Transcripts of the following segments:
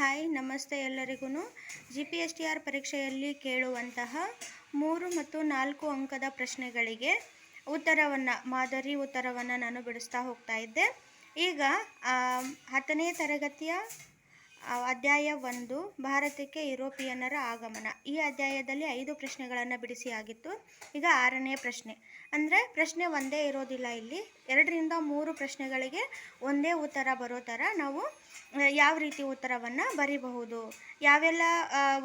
Hi ನಮಸ್ತೆ ಎಲ್ಲರಿಗೂ. GPSTR ಪರೀಕ್ಷೆಯಲ್ಲಿ ಕೇಳುವಂತಹ 3 ಮತ್ತು 4 ಅಂಕದ ಪ್ರಶ್ನೆಗಳಿಗೆ ಮಾದರಿ ಉತ್ತರವನ್ನು ನಾನು ಬಿಡಿಸ್ತಾ ಹೋಗ್ತಾ ಇದ್ದೆ. ಈಗ 10ನೇ ತರಗತಿಯ ಅಧ್ಯಾಯ 1 ಭಾರತಕ್ಕೆ ಯುರೋಪಿಯನ್ನರ ಆಗಮನ, ಈ ಅಧ್ಯಾಯದಲ್ಲಿ 5 ಪ್ರಶ್ನೆಗಳನ್ನು ಬಿಡಿಸಿ ಆಗಿತ್ತು. ಈಗ 6ನೇ ಪ್ರಶ್ನೆ, ಅಂದರೆ ಪ್ರಶ್ನೆ ಒಂದೇ ಇರೋದಿಲ್ಲ, ಇಲ್ಲಿ 2 ರಿಂದ 3 ಪ್ರಶ್ನೆಗಳಿಗೆ ಒಂದೇ ಉತ್ತರ ಬರೋ ಥರ ನಾವು ಯಾವ ರೀತಿ ಉತ್ತರವನ್ನು ಬರೀಬಹುದು, ಯಾವೆಲ್ಲ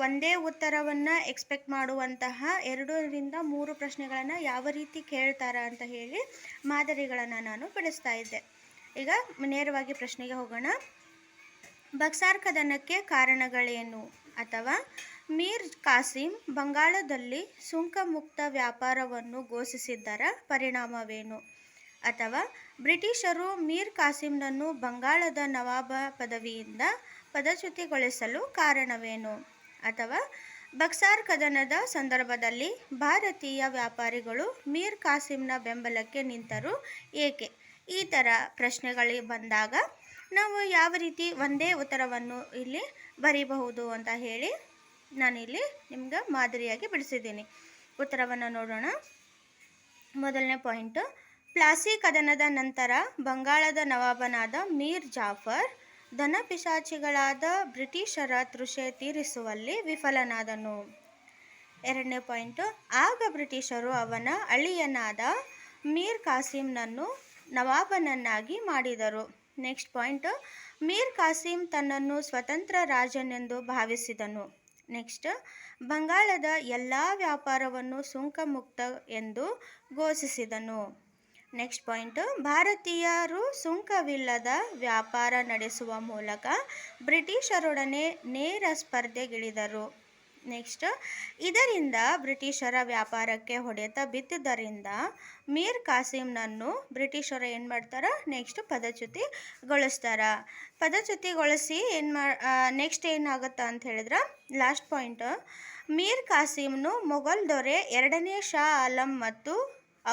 ಒಂದೇ ಉತ್ತರವನ್ನು ಎಕ್ಸ್ಪೆಕ್ಟ್ ಮಾಡುವಂತಹ 2 ರಿಂದ 3 ಪ್ರಶ್ನೆಗಳನ್ನು ಯಾವ ರೀತಿ ಕೇಳ್ತಾರ ಅಂತ ಹೇಳಿ ಮಾದರಿಗಳನ್ನು ನಾನು ಬಿಡಿಸ್ತಾ ಇದ್ದೆ. ಈಗ ನೇರವಾಗಿ ಪ್ರಶ್ನೆಗೆ ಹೋಗೋಣ. ಬಕ್ಸಾರ್ ಕದನಕ್ಕೆ ಕಾರಣಗಳೇನು? ಅಥವಾ ಮೀರ್ ಕಾಸಿಂ ಬಂಗಾಳದಲ್ಲಿ ಸುಂಕ ಮುಕ್ತ ವ್ಯಾಪಾರವನ್ನು ಘೋಷಿಸಿದ್ದರ ಪರಿಣಾಮವೇನು? ಅಥವಾ ಬ್ರಿಟಿಷರು ಮೀರ್ ಕಾಸಿಂನನ್ನು ಬಂಗಾಳದ ನವಾಬ ಪದವಿಯಿಂದ ಪದಚ್ಯುತಿಗೊಳಿಸಲು ಕಾರಣವೇನು? ಅಥವಾ ಬಕ್ಸಾರ್ ಕದನದ ಸಂದರ್ಭದಲ್ಲಿ ಭಾರತೀಯ ವ್ಯಾಪಾರಿಗಳು ಮೀರ್ ಕಾಸಿಂನ ಬೆಂಬಲಕ್ಕೆ ನಿಂತರು ಏಕೆ? ಈ ಥರ ಪ್ರಶ್ನೆಗಳಿಗೆ ಬಂದಾಗ ನಾವು ಯಾವ ರೀತಿ ಒಂದೇ ಉತ್ತರವನ್ನು ಇಲ್ಲಿ ಬರೀಬಹುದು ಅಂತ ಹೇಳಿ ನಾನಿಲ್ಲಿ ನಿಮ್ಗೆ ಮಾದರಿಯಾಗಿ ಬಿಡಿಸಿದ್ದೀನಿ. ಉತ್ತರವನ್ನು ನೋಡೋಣ. ಮೊದಲನೇ ಪಾಯಿಂಟು, ಪ್ಲಾಸಿ ಕದನದ ನಂತರ ಬಂಗಾಳದ ನವಾಬನಾದ ಮೀರ್ ಜಾಫರ್ ಧನಪಿಶಾಚಿಗಳಾದ ಬ್ರಿಟಿಷರ ತೃಷೆ ತೀರಿಸುವಲ್ಲಿ ವಿಫಲನಾದನು. ಎರಡನೇ ಪಾಯಿಂಟು, ಆಗ ಬ್ರಿಟಿಷರು ಅವನ ಅಳಿಯನಾದ ಮೀರ್ ಕಾಸಿಂನನ್ನು ನವಾಬನನ್ನಾಗಿ ಮಾಡಿದರು. ನೆಕ್ಸ್ಟ್ ಪಾಯಿಂಟು, ಮೀರ್ ಕಾಸಿಂ ತನ್ನನ್ನು ಸ್ವತಂತ್ರ ರಾಜನೆಂದು ಭಾವಿಸಿದನು. ನೆಕ್ಸ್ಟ್, ಬಂಗಾಳದ ಎಲ್ಲ ವ್ಯಾಪಾರವನ್ನು ಸುಂಕ ಮುಕ್ತ ಎಂದು ಘೋಷಿಸಿದನು. ನೆಕ್ಸ್ಟ್ ಪಾಯಿಂಟು, ಭಾರತೀಯರು ಸುಂಕವಿಲ್ಲದ ವ್ಯಾಪಾರ ನಡೆಸುವ ಮೂಲಕ ಬ್ರಿಟಿಷರೊಡನೆ ನೇರ ಸ್ಪರ್ಧೆಗಿಳಿದರು. ನೆಕ್ಸ್ಟ್, ಇದರಿಂದ ಬ್ರಿಟಿಷರ ವ್ಯಾಪಾರಕ್ಕೆ ಹೊಡೆತ ಬಿದ್ದುದರಿಂದ ಮೀರ್ ಕಾಸಿಂನನ್ನು ಬ್ರಿಟಿಷರು ಏನು ಮಾಡ್ತಾರೆ, ನೆಕ್ಸ್ಟ್ ಪದಚ್ಯುತಿಗೊಳಿಸ್ತಾರ. ಪದಚ್ಯುತಿಗೊಳಿಸಿ ನೆಕ್ಸ್ಟ್ ಏನಾಗುತ್ತೆ ಅಂತ ಹೇಳಿದ್ರೆ, ಲಾಸ್ಟ್ ಪಾಯಿಂಟ್, ಮೀರ್ ಕಾಸಿಂನು ಮೊಘಲ್ ದೊರೆ 2ನೇ ಶಾ ಆಲಂ ಮತ್ತು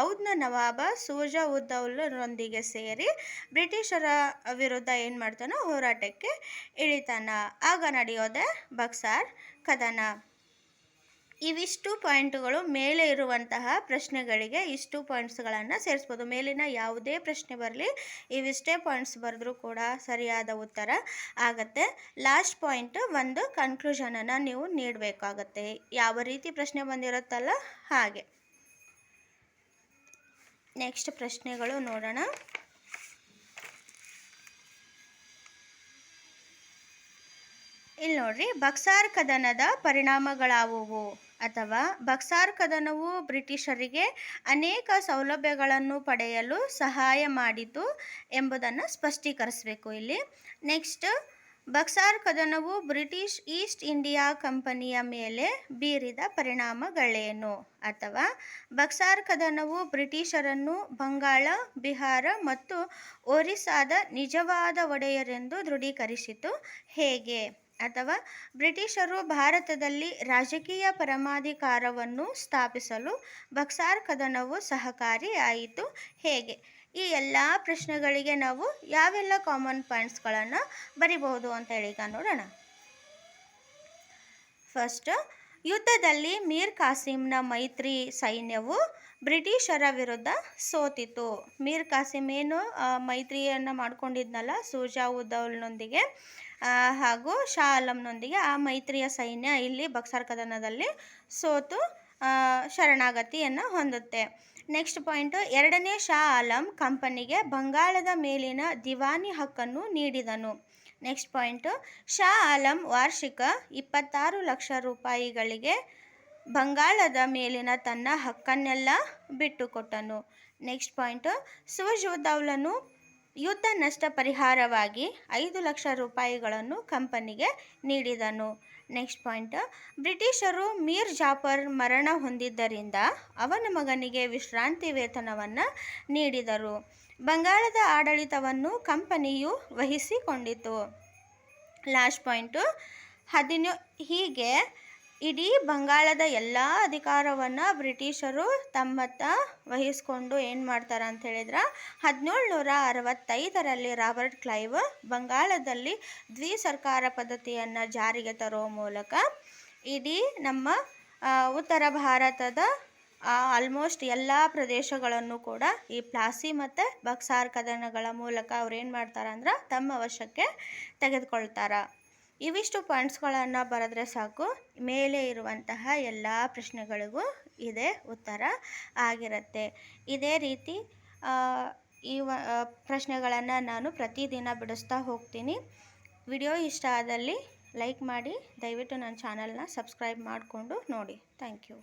ಔಧ್ನ ನವಾಬ ಶುಜಾ ಉದ್ ದೌಲರೊಂದಿಗೆ ಸೇರಿ ಬ್ರಿಟಿಷರ ವಿರುದ್ಧ ಏನು ಮಾಡ್ತಾನೋ ಹೋರಾಟಕ್ಕೆ ಇಳಿತಾನ. ಆಗ ನಡೆಯೋದೆ ಬಕ್ಸಾರ್ ಕದನ. ಇವಿಷ್ಟು ಪಾಯಿಂಟ್ಗಳು ಮೇಲೆ ಇರುವಂತಹ ಪ್ರಶ್ನೆಗಳಿಗೆ ಇಷ್ಟು ಪಾಯಿಂಟ್ಸ್ಗಳನ್ನು ಸೇರಿಸ್ಬೋದು. ಮೇಲಿನ ಯಾವುದೇ ಪ್ರಶ್ನೆ ಬರಲಿ, ಇವಿಷ್ಟೇ ಪಾಯಿಂಟ್ಸ್ ಬರೆದ್ರೂ ಕೂಡ ಸರಿಯಾದ ಉತ್ತರ ಆಗತ್ತೆ. ಲಾಸ್ಟ್ ಪಾಯಿಂಟ್ ಒಂದು ಕನ್ಕ್ಲೂಷನನ್ನು ನೀವು ನೀಡಬೇಕಾಗತ್ತೆ, ಯಾವ ರೀತಿ ಪ್ರಶ್ನೆ ಬಂದಿರುತ್ತಲ್ಲ ಹಾಗೆ. ನೆಕ್ಸ್ಟ್ ಪ್ರಶ್ನೆಗಳು ನೋಡೋಣ. ಇಲ್ಲಿ ನೋಡ್ರಿ, ಬಕ್ಸಾರ್ ಕದನದ ಪರಿಣಾಮಗಳಾವುವು? ಅಥವಾ ಬಕ್ಸಾರ್ ಕದನವು ಬ್ರಿಟಿಷರಿಗೆ ಅನೇಕ ಸೌಲಭ್ಯಗಳನ್ನು ಪಡೆಯಲು ಸಹಾಯ ಮಾಡಿತು ಎಂಬುದನ್ನು ಸ್ಪಷ್ಟೀಕರಿಸಬೇಕು ಇಲ್ಲಿ. ನೆಕ್ಸ್ಟ್, ಬಕ್ಸಾರ್ ಕದನವು ಬ್ರಿಟಿಷ್ ಈಸ್ಟ್ ಇಂಡಿಯಾ ಕಂಪನಿಯ ಮೇಲೆ ಬೀರಿದ ಪರಿಣಾಮಗಳೇನು? ಅಥವಾ ಬಕ್ಸಾರ್ ಕದನವು ಬ್ರಿಟಿಷರನ್ನು ಬಂಗಾಳ, ಬಿಹಾರ ಮತ್ತು ಒರಿಸ್ಸಾದ ನಿಜವಾದ ಒಡೆಯರೆಂದು ದೃಢೀಕರಿಸಿತು ಹೇಗೆ? ಅಥವಾ ಬ್ರಿಟಿಷರು ಭಾರತದಲ್ಲಿ ರಾಜಕೀಯ ಪರಮಾಧಿಕಾರವನ್ನು ಸ್ಥಾಪಿಸಲು ಬಕ್ಸಾರ್ ಕದನವು ಸಹಕಾರಿಯಾಯಿತು ಹೇಗೆ? ಈ ಎಲ್ಲ ಪ್ರಶ್ನೆಗಳಿಗೆ ನಾವು ಯಾವೆಲ್ಲ ಕಾಮನ್ ಪಾಯಿಂಟ್ಸ್ಗಳನ್ನು ಬರಿಬಹುದು ಅಂತ ಹೇಳಿ ಈಗ ನೋಡೋಣ. ಫಸ್ಟ್, ಯುದ್ಧದಲ್ಲಿ ಮೀರ್ ಕಾಸಿಂನ ಮೈತ್ರಿ ಸೈನ್ಯವು ಬ್ರಿಟಿಷರ ವಿರುದ್ಧ ಸೋತಿತು. ಮೀರ್ ಕಾಸಿಂ ಏನು ಮೈತ್ರಿಯನ್ನು ಮಾಡ್ಕೊಂಡಿದ್ನಲ್ಲ ಶುಜಾ ಉದ್ ದೌಲನೊಂದಿಗೆ ಹಾಗೂ ಶಾ ಆಲಂನೊಂದಿಗೆ, ಆ ಮೈತ್ರಿಯ ಸೈನ್ಯ ಇಲ್ಲಿ ಬಕ್ಸಾರ್ ಕದನದಲ್ಲಿ ಸೋತು ಶರಣಾಗತಿಯನ್ನು ಹೊಂದುತ್ತೆ. ನೆಕ್ಸ್ಟ್ ಪಾಯಿಂಟು, 2ನೇ ಶಾ ಆಲಂ ಕಂಪನಿಗೆ ಬಂಗಾಳದ ಮೇಲಿನ ದಿವಾನಿ ಹಕ್ಕನ್ನು ನೀಡಿದನು. ನೆಕ್ಸ್ಟ್ ಪಾಯಿಂಟು, ಶಾ ಆಲಂ ವಾರ್ಷಿಕ 26 ಲಕ್ಷ ರೂಪಾಯಿಗಳಿಗೆ ಬಂಗಾಳದ ಮೇಲಿನ ತನ್ನ ಹಕ್ಕನ್ನೆಲ್ಲ ಬಿಟ್ಟುಕೊಟ್ಟನು. ನೆಕ್ಸ್ಟ್ ಪಾಯಿಂಟು, ಶುಜಾ ಉದ್ ದೌಲನು ಯುದ್ಧ ನಷ್ಟ ಪರಿಹಾರವಾಗಿ 5 ಲಕ್ಷ ರೂಪಾಯಿಗಳನ್ನು ಕಂಪನಿಗೆ ನೀಡಿದನು. ನೆಕ್ಸ್ಟ್ ಪಾಯಿಂಟ್, ಬ್ರಿಟಿಷರು ಮೀರ್ ಜಾಫರ್ ಮರಣ ಹೊಂದಿದ್ದರಿಂದ ಅವನ ಮಗನಿಗೆ ವಿಶ್ರಾಂತಿ ವೇತನವನ್ನು ನೀಡಿದರು. ಬಂಗಾಳದ ಆಡಳಿತವನ್ನು ಕಂಪನಿಯು ವಹಿಸಿಕೊಂಡಿತು. ಲಾಸ್ಟ್ ಪಾಯಿಂಟು, ಹೀಗೆ ಇಡೀ ಬಂಗಾಳದ ಎಲ್ಲ ಅಧಿಕಾರವನ್ನು ಬ್ರಿಟಿಷರು ತಮ್ಮತ್ತ ವಹಿಸ್ಕೊಂಡು ಏನು ಮಾಡ್ತಾರೆ ಅಂತ ಹೇಳಿದ್ರೆ 1765ರಲ್ಲಿ ರಾಬರ್ಟ್ ಕ್ಲೈವ್ ಬಂಗಾಳದಲ್ಲಿ ದ್ವಿಸರ್ಕಾರ ಪದ್ಧತಿಯನ್ನು ಜಾರಿಗೆ ತರುವ ಮೂಲಕ ಇಡೀ ನಮ್ಮ ಉತ್ತರ ಭಾರತದ ಆಲ್ಮೋಸ್ಟ್ ಎಲ್ಲ ಪ್ರದೇಶಗಳನ್ನು ಕೂಡ ಈ ಪ್ಲಾಸಿ ಮತ್ತು ಬಕ್ಸಾರ್ ಕದನಗಳ ಮೂಲಕ ಅವ್ರು ಏನು ಮಾಡ್ತಾರೆ ಅಂದ್ರೆ ತಮ್ಮ ವಶಕ್ಕೆ ತೆಗೆದುಕೊಳ್ತಾರೆ. ಇವಿಷ್ಟು ಪಾಯಿಂಟ್ಸ್ಗಳನ್ನು ಬರೆದ್ರೆ ಸಾಕು, ಮೇಲೆ ಇರುವಂತಹ ಎಲ್ಲ ಪ್ರಶ್ನೆಗಳಿಗೂ ಇದೇ ಉತ್ತರ ಆಗಿರುತ್ತೆ. ಇದೇ ರೀತಿ ಈ ಪ್ರಶ್ನೆಗಳನ್ನು ನಾನು ಪ್ರತಿದಿನ ಬಿಡಿಸ್ತಾ ಹೋಗ್ತೀನಿ. ವಿಡಿಯೋ ಇಷ್ಟ ಆದಲ್ಲಿ ಲೈಕ್ ಮಾಡಿ, ದಯವಿಟ್ಟು ನನ್ನ ಚಾನಲ್ನ ಸಬ್ಸ್ಕ್ರೈಬ್ ಮಾಡಿಕೊಂಡು ನೋಡಿ. Thank you.